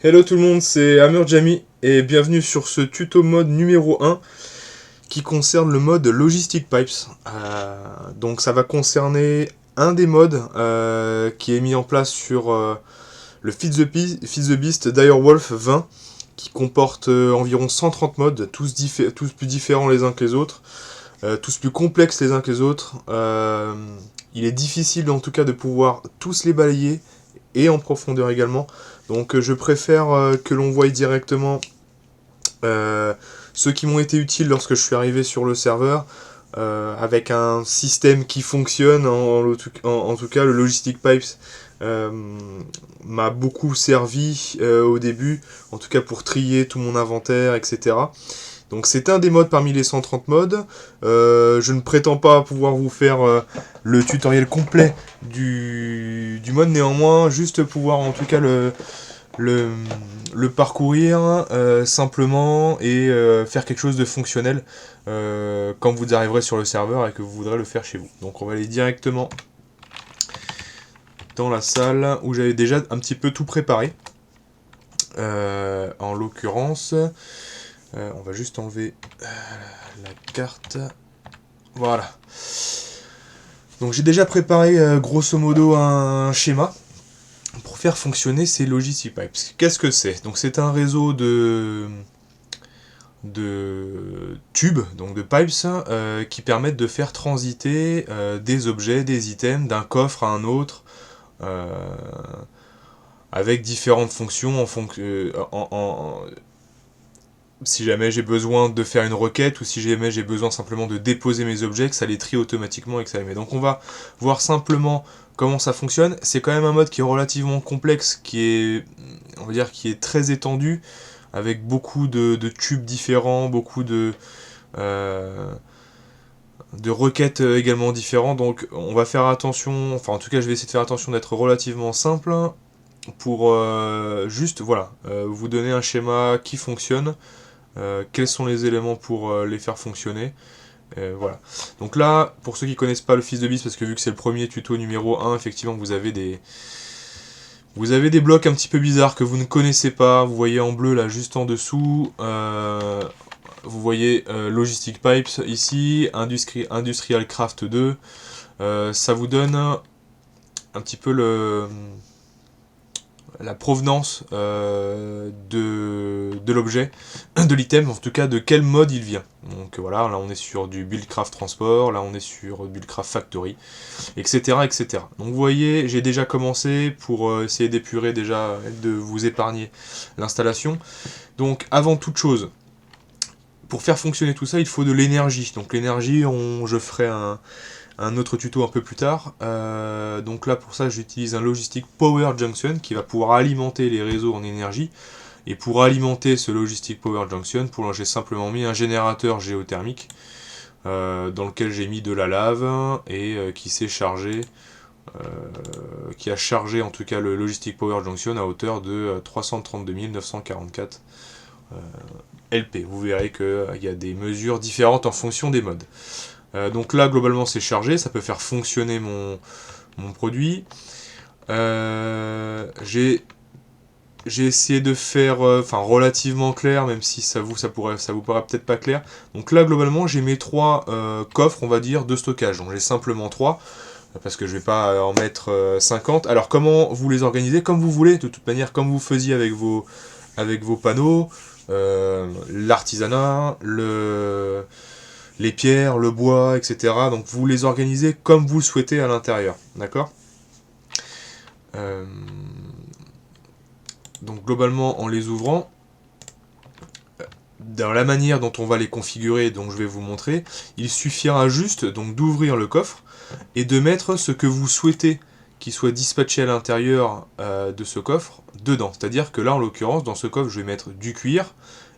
Hello tout le monde, c'est Amurjami et bienvenue sur ce tuto mode numéro 1 qui concerne le mode Logistic Pipes. Donc ça va concerner un des modes qui est mis en place sur le Feed the Beast Direwolf 20 qui comporte environ 130 modes, tous plus différents les uns que les autres, tous plus complexes les uns que les autres. Il est difficile en tout cas de pouvoir tous les balayer et en profondeur également. Donc je préfère que l'on voie directement euh, ceux qui m'ont été utiles lorsque je suis arrivé sur le serveur, avec un système qui fonctionne. En tout cas, le Logistic Pipes euh, m'a beaucoup servi au début, en tout cas pour trier tout mon inventaire, etc. Donc c'est un des modes parmi les 130 modes. Je ne prétends pas pouvoir vous faire le tutoriel complet du mode, néanmoins, juste pouvoir en tout cas le, le parcourir simplement et faire quelque chose de fonctionnel quand vous arriverez sur le serveur et que vous voudrez le faire chez vous. Donc on va aller directement dans la salle où j'avais déjà un petit peu tout préparé. En l'occurrence, on va juste enlever la carte. Voilà. Donc j'ai déjà préparé grosso modo un schéma pour faire fonctionner ces Logistic Pipes. Qu'est-ce que c'est? Donc c'est un réseau de tubes, donc de pipes, qui permettent de faire transiter des objets, des items d'un coffre à un autre, euh, avec différentes fonctions si jamais j'ai besoin de faire une requête ou si jamais j'ai besoin simplement de déposer mes objets, que ça les trie automatiquement et que ça les met. Donc on va voir simplement comment ça fonctionne. C'est quand même un mode qui est relativement complexe, qui est, on va dire, qui est très étendu, avec beaucoup de tubes différents, beaucoup euh, de requêtes également différentes. Donc on va faire attention, enfin en tout cas je vais essayer de faire attention d'être relativement simple pour juste voilà, vous donner un schéma qui fonctionne. Quels sont les éléments pour les faire fonctionner. Voilà. Donc là, pour ceux qui connaissent pas le Fils de Beast, parce que vu que c'est le premier tuto numéro 1, effectivement, vous avez des blocs un petit peu bizarres que vous ne connaissez pas. Vous voyez en bleu là, juste en dessous. Vous voyez Logistic Pipes ici, Industrial Craft 2. Ça vous donne un petit peu la provenance de l'objet, de l'item, en tout cas de quel mode il vient. Donc voilà, là on est sur du Buildcraft Transport, là on est sur Buildcraft Factory, etc. etc. Donc vous voyez, j'ai déjà commencé pour essayer d'épurer déjà, de vous épargner l'installation. Donc avant toute chose, pour faire fonctionner tout ça, il faut de l'énergie. Donc l'énergie, je ferai un autre tuto un peu plus tard. Donc là pour ça j'utilise un Logistic Power Junction qui va pouvoir alimenter les réseaux en énergie. Et pour alimenter ce Logistic Power Junction, j'ai simplement mis un générateur géothermique dans lequel j'ai mis de la lave et qui s'est chargé, qui a chargé en tout cas le Logistic Power Junction à hauteur de 332 944 LP. Vous verrez qu'il y a des mesures différentes en fonction des modes. Donc là, globalement, c'est chargé, ça peut faire fonctionner mon produit. J'ai essayé de faire relativement clair, même si ça vous paraît peut-être pas clair. Donc là, globalement, j'ai mes trois coffres, on va dire, de stockage. Donc j'ai simplement trois, parce que je vais pas en mettre 50. Alors comment vous les organisez? Comme vous voulez, de toute manière, comme vous faisiez avec vos panneaux, l'artisanat, les pierres, le bois, etc. Donc vous les organisez comme vous le souhaitez à l'intérieur, d'accord? euh, donc globalement, en les ouvrant, dans la manière dont on va les configurer, donc je vais vous montrer, il suffira juste donc d'ouvrir le coffre et de mettre ce que vous souhaitez qui soit dispatché à l'intérieur de ce coffre dedans. C'est-à-dire que là, en l'occurrence, dans ce coffre, je vais mettre du cuir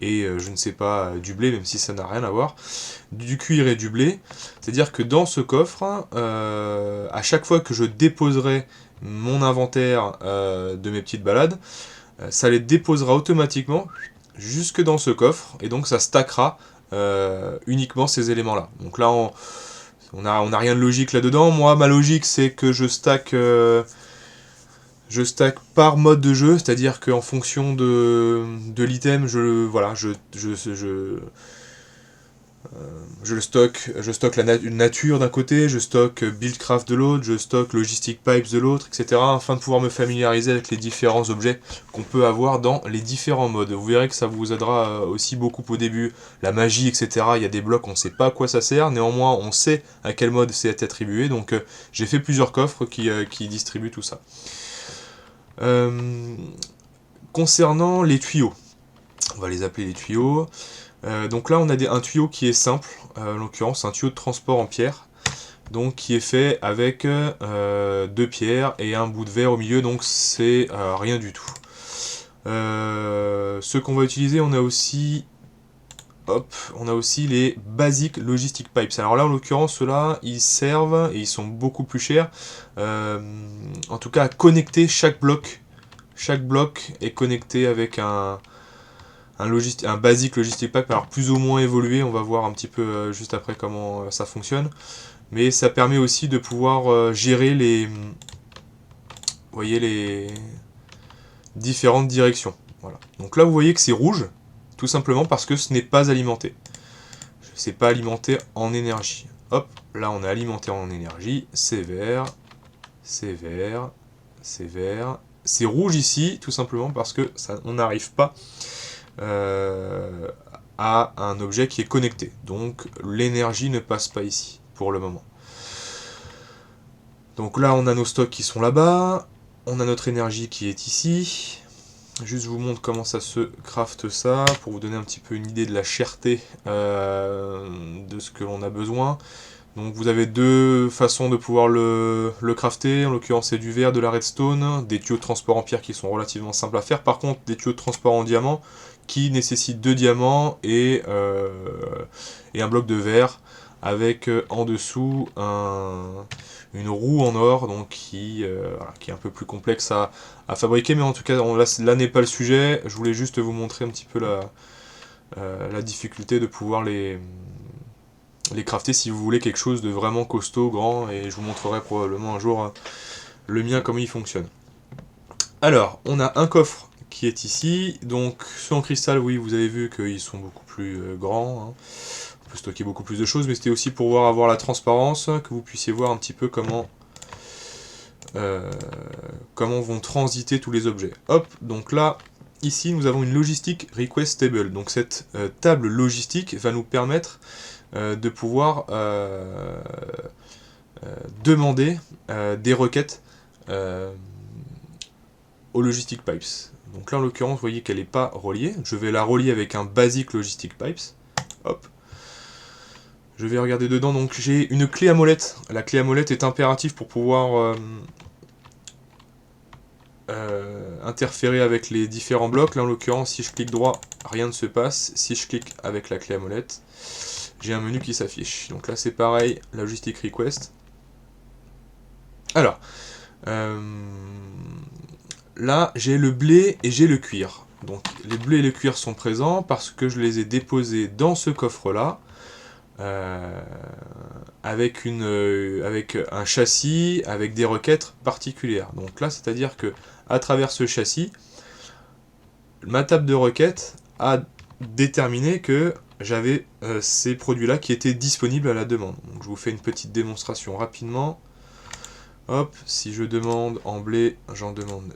et je ne sais pas, du blé, même si ça n'a rien à voir, du cuir et du blé. C'est-à-dire que dans ce coffre, à chaque fois que je déposerai mon inventaire de mes petites balades, ça les déposera automatiquement jusque dans ce coffre, et donc ça stackera uniquement ces éléments-là. Donc là, on a rien de logique là-dedans. Moi, ma logique, c'est que je Je stack par mode de jeu, c'est-à-dire qu'en fonction de l'item, je stocke une nature d'un côté, je stocke Buildcraft de l'autre, je stocke Logistic Pipes de l'autre, etc. afin de pouvoir me familiariser avec les différents objets qu'on peut avoir dans les différents modes. Vous verrez que ça vous aidera aussi beaucoup au début. La magie, etc. Il y a des blocs, on ne sait pas à quoi ça sert, néanmoins on sait à quel mode c'est attribué, donc j'ai fait plusieurs coffres qui distribuent tout ça. Concernant les tuyaux, on va les appeler les tuyaux. Donc là on a un tuyau qui est simple, en l'occurrence un tuyau de transport en pierre, donc qui est fait avec 2 pierres et un bout de verre au milieu, donc c'est rien du tout. Ce qu'on va utiliser, on a aussi les Basic Logistic Pipes. Alors là en l'occurrence ceux-là ils servent et ils sont beaucoup plus chers, en tout cas à connecter chaque bloc. Chaque bloc est connecté avec un basic logistic pipe, alors plus ou moins évolué, on va voir un petit peu juste après comment ça fonctionne, mais ça permet aussi de pouvoir gérer les différentes directions. Voilà. Donc là vous voyez que c'est rouge, tout simplement parce que ce n'est pas alimenté. C'est pas alimenté en énergie. Hop, là on est alimenté en énergie, c'est vert, c'est vert, c'est vert. C'est rouge ici, tout simplement parce que on n'arrive pas à un objet qui est connecté. Donc l'énergie ne passe pas ici, pour le moment. Donc là, on a nos stocks qui sont là-bas. On a notre énergie qui est ici. Juste je vous montre comment ça se crafte ça, pour vous donner un petit peu une idée de la cherté de ce que l'on a besoin. Donc vous avez deux façons de pouvoir le crafter, en l'occurrence c'est du verre, de la redstone, des tuyaux de transport en pierre qui sont relativement simples à faire, par contre des tuyaux de transport en diamant qui nécessitent 2 diamants et un bloc de verre, avec en dessous une roue en or, donc qui est un peu plus complexe à fabriquer, mais en tout cas là n'est pas le sujet, je voulais juste vous montrer un petit peu la difficulté de pouvoir les crafter si vous voulez quelque chose de vraiment costaud, grand, et je vous montrerai probablement un jour le mien, comment il fonctionne. Alors, on a un coffre qui est ici, donc ceux en cristal, oui, vous avez vu qu'ils sont beaucoup plus grands, hein. On peut stocker beaucoup plus de choses, mais c'était aussi pour avoir la transparence, que vous puissiez voir un petit peu comment vont transiter tous les objets. Hop, donc là, ici, nous avons une Logistic Request Table, donc cette table logistique va nous permettre de pouvoir demander des requêtes aux Logistic Pipes. Donc là en l'occurrence vous voyez qu'elle n'est pas reliée, je vais la relier avec un Basic Logistic Pipes. Hop. Je vais regarder dedans, donc j'ai une clé à molette. La clé à molette est impérative pour pouvoir interférer avec les différents blocs. Là en l'occurrence si je clique droit, rien ne se passe. Si je clique avec la clé à molette, j'ai un menu qui s'affiche. Donc là c'est pareil, la Logistic Request. Alors, là j'ai le blé et j'ai le cuir. Donc les blés et le cuir sont présents parce que je les ai déposés dans ce coffre là, avec un châssis, avec des requêtes particulières. Donc là c'est à dire que à travers ce châssis, ma table de requêtes a déterminé que j'avais ces produits là qui étaient disponibles à la demande. Donc je vous fais une petite démonstration rapidement. Hop, si je demande en blé, j'en demande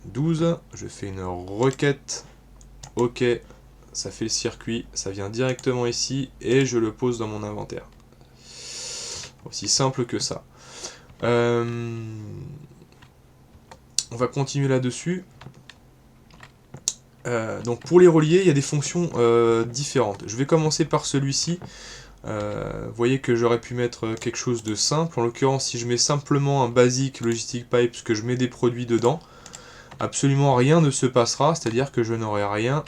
12, je fais une requête, ok, ça fait le circuit, ça vient directement ici, et je le pose dans mon inventaire. Aussi simple que ça. On va continuer là-dessus. Donc pour les relier, il y a des fonctions différentes. Je vais commencer par celui-ci. Vous voyez que j'aurais pu mettre quelque chose de simple. En l'occurrence, si je mets simplement un basic logistic pipe, que je mets des produits dedans, absolument rien ne se passera, c'est-à-dire que je n'aurai rien.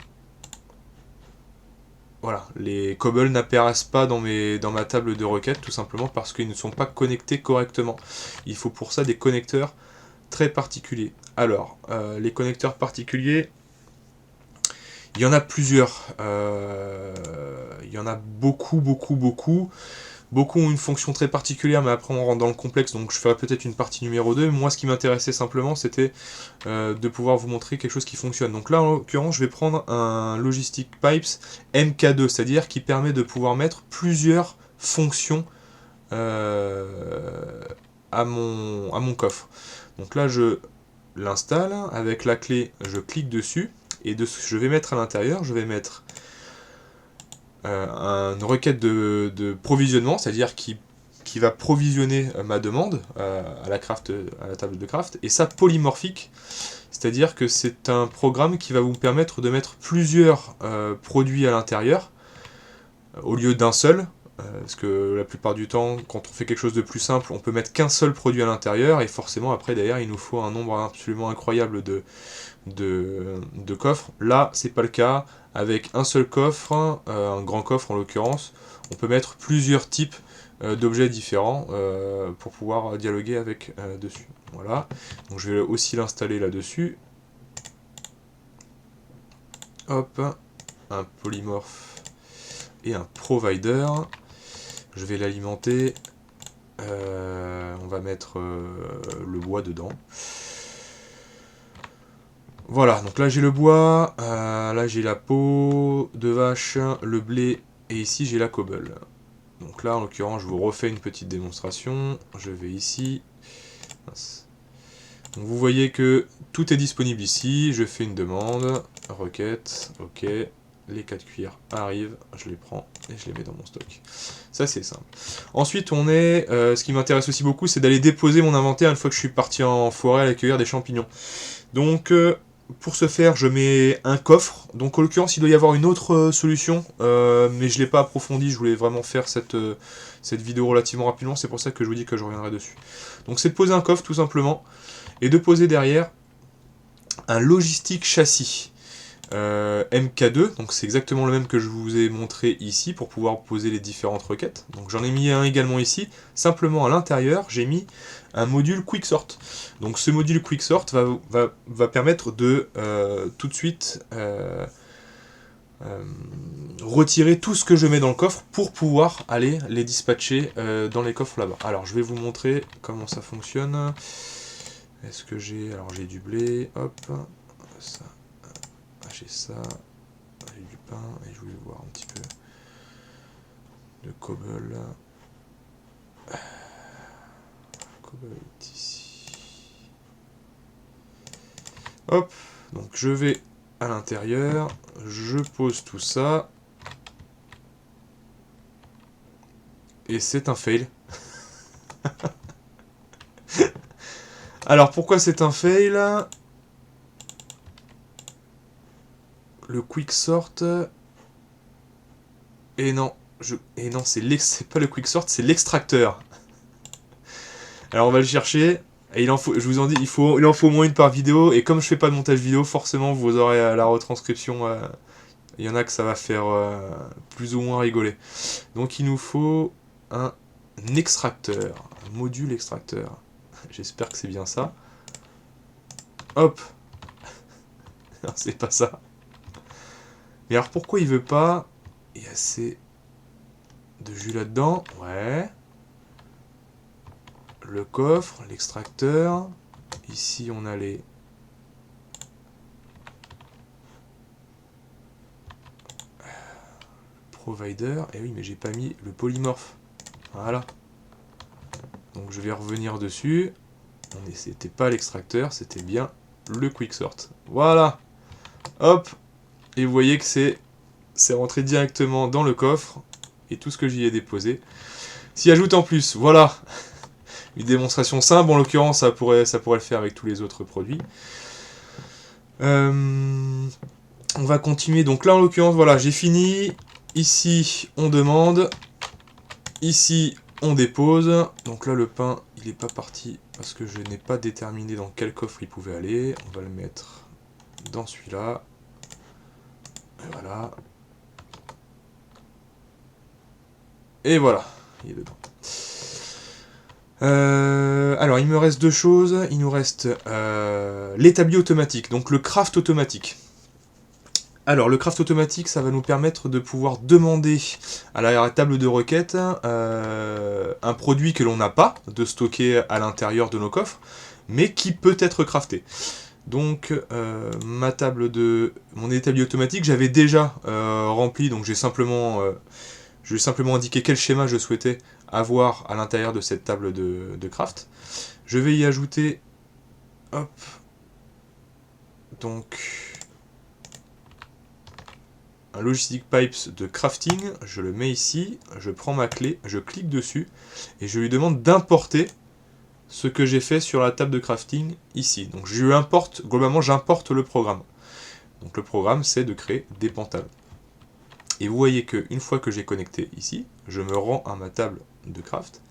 Voilà, les cobbles n'apparaissent pas dans ma table de requête, tout simplement parce qu'ils ne sont pas connectés correctement. Il faut pour ça des connecteurs très particuliers. Alors, les connecteurs particuliers, il y en a plusieurs. Il y en a beaucoup. Beaucoup ont une fonction très particulière, mais après on rentre dans le complexe, donc je ferai peut-être une partie numéro 2. Moi, ce qui m'intéressait simplement, c'était de pouvoir vous montrer quelque chose qui fonctionne. Donc là, en l'occurrence, je vais prendre un Logistic Pipes MK2, c'est-à-dire qui permet de pouvoir mettre plusieurs fonctions à mon coffre. Donc là, je l'installe, avec la clé, je clique dessus, et je vais mettre à l'intérieur, je vais mettre une requête de provisionnement, c'est-à-dire qui va provisionner ma demande à la table de craft, et ça polymorphique, c'est-à-dire que c'est un programme qui va vous permettre de mettre plusieurs produits à l'intérieur au lieu d'un seul, parce que la plupart du temps, quand on fait quelque chose de plus simple, on peut mettre qu'un seul produit à l'intérieur, et forcément après derrière il nous faut un nombre absolument incroyable de coffres. Là, c'est pas le cas. Avec un seul coffre, un grand coffre en l'occurrence, on peut mettre plusieurs types d'objets différents pour pouvoir dialoguer avec dessus. Voilà. Donc je vais aussi l'installer là-dessus. Hop, un polymorphe et un provider. Je vais l'alimenter. On va mettre le bois dedans. Voilà, donc là j'ai le bois, là j'ai la peau de vache, le blé, et ici j'ai la cobble. Donc là en l'occurrence je vous refais une petite démonstration, je vais ici. Donc vous voyez que tout est disponible ici, je fais une demande, requête, ok, les 4 cuirs arrivent, je les prends et je les mets dans mon stock. Ça c'est simple. Ensuite ce qui m'intéresse aussi beaucoup, c'est d'aller déposer mon inventaire une fois que je suis parti en forêt à accueillir des champignons. Donc pour ce faire, je mets un coffre. Donc en l'occurrence, il doit y avoir une autre solution, mais je ne l'ai pas approfondi. Je voulais vraiment faire cette vidéo relativement rapidement. C'est pour ça que je vous dis que je reviendrai dessus. Donc c'est de poser un coffre tout simplement, et de poser derrière un logistique châssis MK2. Donc c'est exactement le même que je vous ai montré ici pour pouvoir poser les différentes requêtes. Donc j'en ai mis un également ici. Simplement à l'intérieur, j'ai mis un module Quicksort. Donc ce module Quicksort va permettre de tout de suite retirer tout ce que je mets dans le coffre pour pouvoir aller les dispatcher dans les coffres là-bas. Alors je vais vous montrer comment ça fonctionne. Est-ce que j'ai... Alors j'ai du blé, hop, ça, j'ai ça, j'ai du pain, et je voulais voir un petit peu de cobble. Cobble est ici. Hop, donc je vais à l'intérieur, je pose tout ça, et c'est un fail. Alors pourquoi c'est un fail? Le quicksort... Et non, c'est pas le quicksort, c'est l'extracteur. Alors on va le chercher. Et il en faut, je vous en dis, il en faut au moins une par vidéo. Et comme je fais pas de montage vidéo, forcément vous aurez la retranscription. Il y en a que ça va faire plus ou moins rigoler. Donc il nous faut un extracteur, un module extracteur. J'espère que c'est bien ça. Hop. Non, c'est pas ça. Mais alors pourquoi il veut pas? Il y a assez de jus là-dedans. Ouais. Le coffre, l'extracteur. Ici on a les... Provider. Et oui, mais j'ai pas mis le polymorphe. Voilà. Donc je vais revenir dessus. C'était pas l'extracteur, c'était bien le quicksort. Voilà. Hop. Et vous voyez que c'est rentré directement dans le coffre. Et tout ce que j'y ai déposé s'y ajoute en plus. Voilà. Une démonstration simple. En l'occurrence, ça pourrait le faire avec tous les autres produits. On va continuer. Donc là, en l'occurrence, voilà, j'ai fini. Ici, on demande. Ici, on dépose. Donc là, le pain, il n'est pas parti parce que je n'ai pas déterminé dans quel coffre il pouvait aller. On va le mettre dans celui-là. Voilà. Et voilà, il est dedans. Alors, il me reste deux choses. Il nous reste l'établi automatique, donc le craft automatique. Alors, le craft automatique, ça va nous permettre de pouvoir demander à la table de requête un produit que l'on n'a pas de stocker à l'intérieur de nos coffres, mais qui peut être crafté. Donc, mon établi automatique, j'avais déjà rempli, donc j'ai simplement indiqué quel schéma je souhaitais avoir à l'intérieur de cette table de craft. Je vais y ajouter, hop, donc un Logistic Pipes de crafting, je le mets ici, je prends ma clé, je clique dessus, et je lui demande d'importer ce que j'ai fait sur la table de crafting ici. Donc je lui importe, globalement j'importe le programme. Donc le programme c'est de créer des pantalons. Et vous voyez qu'une fois que j'ai connecté ici, je me rends à ma table de craft.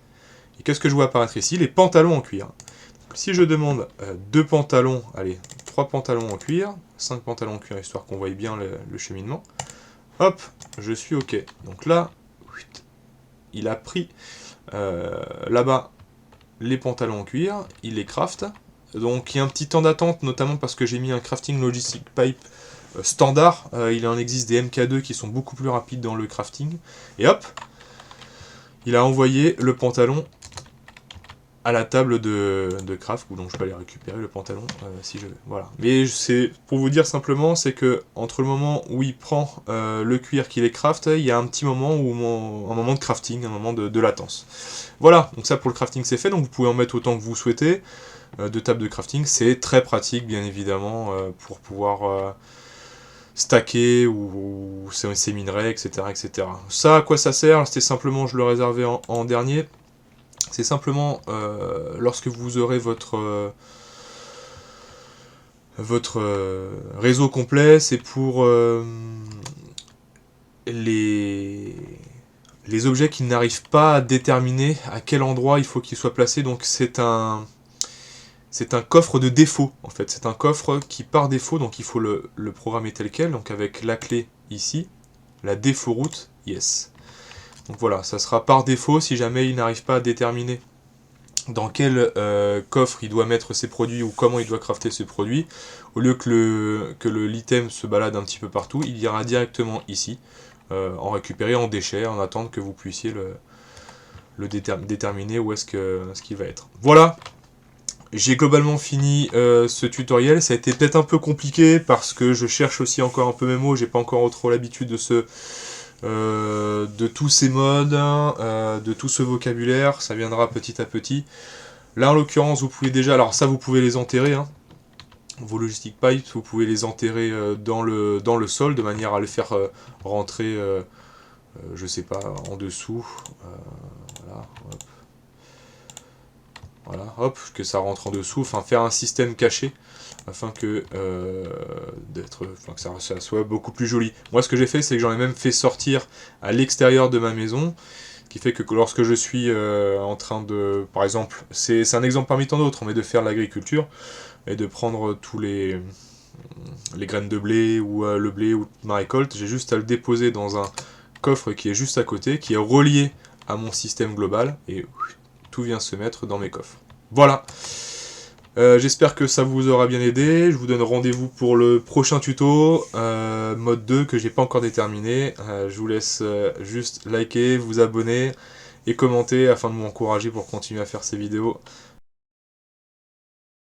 Et qu'est-ce que je vois apparaître ici? Les pantalons en cuir. Donc, si je demande 2 pantalons, allez, 3 pantalons en cuir, 5 pantalons en cuir, histoire qu'on voie bien le cheminement, hop, je suis OK. Donc là, il a pris là-bas les pantalons en cuir, il les craft. Donc il y a un petit temps d'attente, notamment parce que j'ai mis un crafting logistic pipe standard. Il en existe des MK2 qui sont beaucoup plus rapides dans le crafting. Et hop, il a envoyé le pantalon à la table de craft, donc je peux aller récupérer le pantalon si je veux. Voilà. Mais c'est pour vous dire simplement, c'est que entre le moment où il prend le cuir qu'il est craft, il y a un petit moment un moment de crafting, un moment de latence. Voilà, donc ça pour le crafting c'est fait, donc vous pouvez en mettre autant que vous souhaitez de table de crafting. C'est très pratique bien évidemment pour pouvoir stacker ou ces minerais, etc., etc. Ça, à quoi ça sert? C'était simplement, je le réservais en dernier. C'est simplement lorsque vous aurez votre réseau complet, c'est pour les objets qui n'arrivent pas à déterminer à quel endroit il faut qu'ils soient placés. Donc c'est un coffre de défaut en fait. C'est un coffre qui par défaut, donc il faut le programmer tel quel, donc avec la clé ici, la défaut route, yes. Donc voilà, ça sera par défaut si jamais il n'arrive pas à déterminer dans quel coffre il doit mettre ses produits ou comment il doit crafter ses produits. Au lieu que l'item se balade un petit peu partout, il ira directement ici, en récupérer en déchets, en attendant que vous puissiez déterminer où est-ce qu'il va être. Voilà, j'ai globalement fini ce tutoriel. Ça a été peut-être un peu compliqué parce que je cherche aussi encore un peu mes mots, j'ai pas encore trop l'habitude de tous ces modes, de tout ce vocabulaire, ça viendra petit à petit. Là en l'occurrence vous pouvez déjà, alors ça vous pouvez les enterrer, hein. Vos logistic pipes, vous pouvez les enterrer dans le sol de manière à les faire rentrer, je sais pas, en dessous, voilà, hop. Voilà, hop, que ça rentre en dessous, enfin faire un système caché afin que, ça soit beaucoup plus joli. Moi ce que j'ai fait c'est que j'en ai même fait sortir à l'extérieur de ma maison, ce qui fait que lorsque je suis en train de, par exemple, c'est un exemple parmi tant d'autres, mais de faire l'agriculture et de prendre tous les graines de blé ou le blé ou ma récolte, j'ai juste à le déposer dans un coffre qui est juste à côté, qui est relié à mon système global et tout vient se mettre dans mes coffres. Voilà. J'espère que ça vous aura bien aidé. Je vous donne rendez-vous pour le prochain tuto, mode 2 que j'ai pas encore déterminé. Je vous laisse juste liker, vous abonner et commenter afin de m'encourager pour continuer à faire ces vidéos.